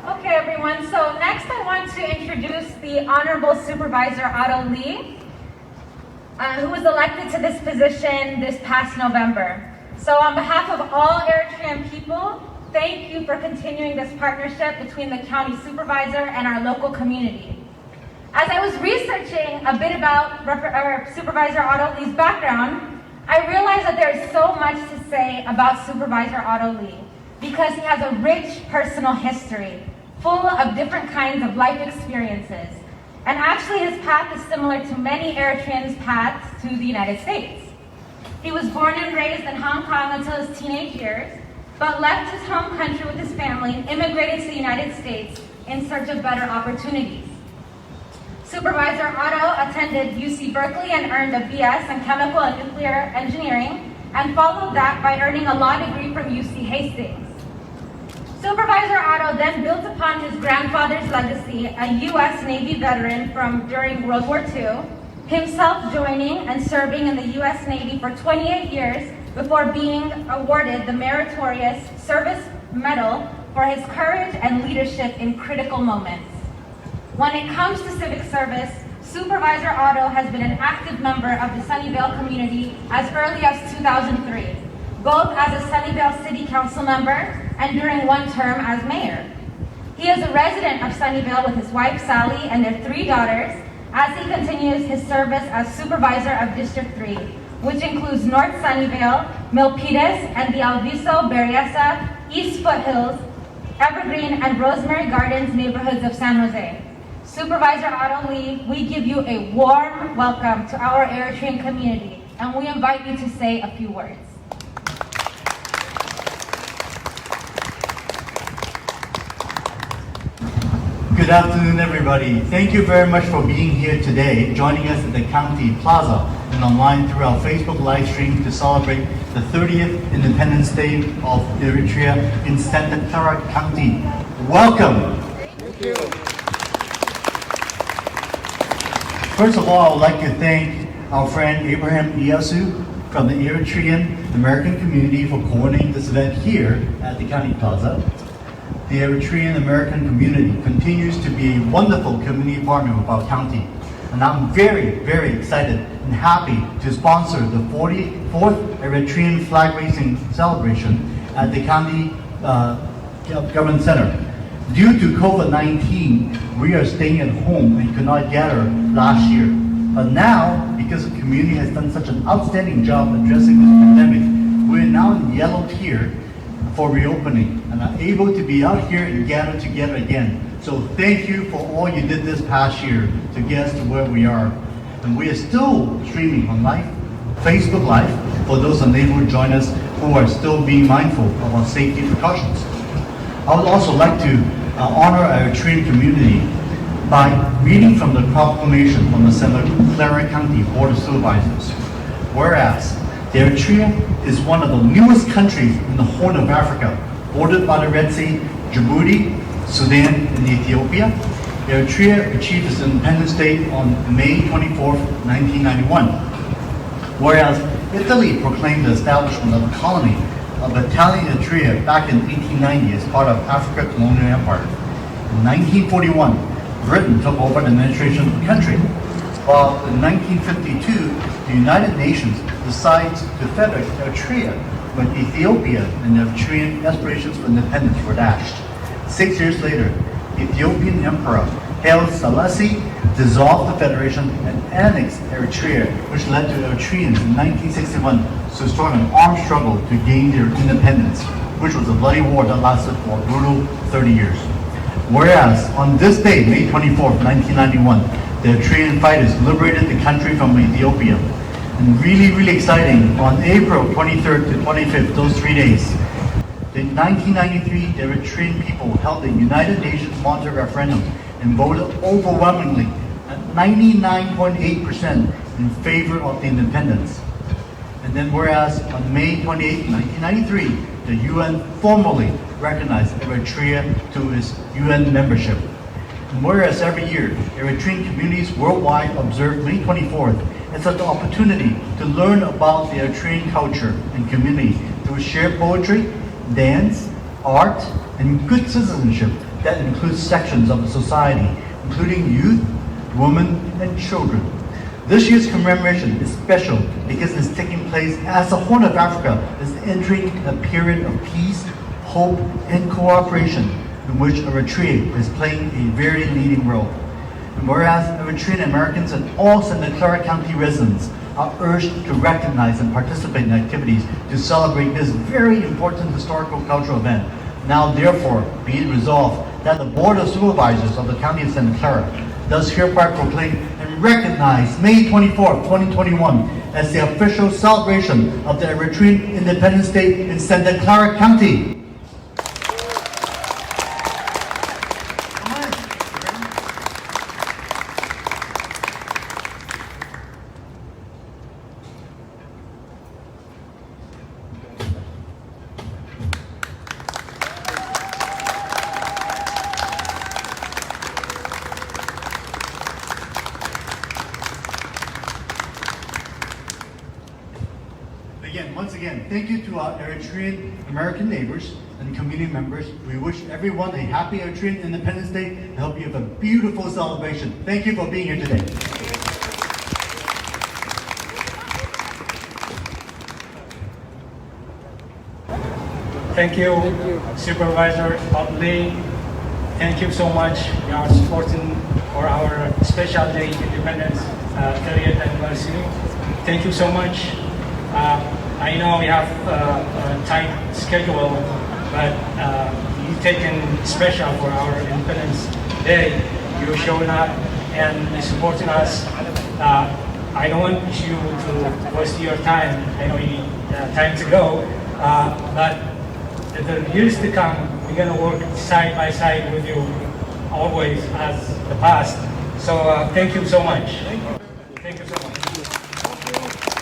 Okay, everyone. So next I want to introduce the Honorable Supervisor Otto Lee, who was elected to this position this past November. So on behalf of all Eritrean people, thank you for continuing this partnership between the county supervisor and our local community. As I was researching a bit about Supervisor Otto Lee's background, I realized that there is so much to say about Supervisor Otto Lee because he has a rich personal history, full of different kinds of life experiences. And actually his path is similar to many Eritreans' paths to the United States. He was born and raised in Hong Kong until his teenage years, but left his home country with his family and immigrated to the United States in search of better opportunities. Supervisor Otto attended UC Berkeley and earned a BS in Chemical and Nuclear Engineering, and followed that by earning a law degree from UC Hastings. Supervisor Otto then built upon his grandfather's legacy, a U.S. Navy veteran from during World War II, himself joining and serving in the U.S. Navy for 28 years before being awarded the Meritorious Service Medal for his courage and leadership in critical moments. When it comes to civic service, Supervisor Otto has been an active member of the Sunnyvale community as early as 2003, both as a Sunnyvale City Council member and during one term as mayor. He is a resident of Sunnyvale with his wife Sally and their 3 daughters as he continues his service as supervisor of District 3, which includes North Sunnyvale, Milpitas, and the Alviso, Berryessa, East Foothills, Evergreen, and Rosemary Gardens neighborhoods of San Jose. Supervisor Otto Lee, we give you a warm welcome to our Eritrean community, and we invite you to say a few words. Good afternoon, everybody. Thank you very much for being here today, joining us at the County Plaza and online through our Facebook live stream to celebrate the 30th Independence Day of Eritrea in Santa Clara County. Welcome. Thank you. First of all, I would like to thank our friend Abraham Iyasu from the Eritrean American community for coordinating this event here at the County Plaza. The Eritrean American community continues to be a wonderful community partner of our county, and I'm very, very excited and happy to sponsor the 44th Eritrean flag raising celebration at the County Government Center. Due to COVID-19, we are staying at home and could not gather last year. But now, because the community has done such an outstanding job addressing this pandemic, we're now in yellow tier for reopening and are able to be out here and gather together again. So thank you for all you did this past year to get us to where we are. And we are still streaming on Facebook Live for those unable to join us who are still being mindful of our safety precautions. I would also like to honor our Eritrean community by reading from the proclamation from the Santa Clara County Board of Supervisors. Whereas Eritrea is one of the newest countries in the Horn of Africa, bordered by the Red Sea, Djibouti, Sudan, and Ethiopia. Eritrea achieved its Independence Day on May 24, 1991. Whereas Italy proclaimed the establishment of a colony of Italian Eritrea back in 1890 as part of Africa Colonial Empire. In 1941, Britain took over the administration of the country, while in 1952, the United Nations decided to federate Eritrea when Ethiopia and Eritrean aspirations for independence were dashed. 6 years later, Ethiopian Emperor Haile Selassie dissolved the federation and annexed Eritrea, which led to Eritreans in 1961 to start an armed struggle to gain their independence, which was a bloody war that lasted for a brutal 30 years. Whereas on this day, May 24, 1991, the Eritrean fighters liberated the country from Ethiopia. And really exciting, on April 23rd to 25th, those 3 days, in 1993, the Eritrean people held a United Nations monitored referendum and voted overwhelmingly at 99.8% in favor of the independence. And then whereas on May 28, 1993, the UN formally recognized Eritrea to its UN membership. And whereas every year, Eritrean communities worldwide observe May 24th as an opportunity to learn about the Eritrean culture and community through shared poetry, dance, art, and good citizenship that includes sections of the society, including youth, women, and children. This year's commemoration is special because it is taking place as the Horn of Africa is entering a period of peace, hope, and cooperation in which Eritrea is playing a very leading role. And whereas Eritrean Americans and all Santa Clara County residents are urged to recognize and participate in activities to celebrate this very important historical cultural event, now therefore be it resolved that the Board of Supervisors of the County of Santa Clara does hereby proclaim and recognize May 24, 2021 as the official celebration of the Eritrean Independence Day in Santa Clara County. Once again, thank you to our Eritrean American neighbors and community members. We wish everyone a happy Eritrean Independence Day and hope you have a beautiful celebration. Thank you for being here today. Thank you, Supervisor Lee. Thank you so much. You are supporting for our special day, Independence 30th anniversary. Thank you so much. I know we have a tight schedule, but you taken special for our Independence Day. You're showing up and supporting us. I don't want you to waste your time. I know you need time to go, but in the years to come, we're going to work side by side with you always as the past. So thank you so much. Thank you so much.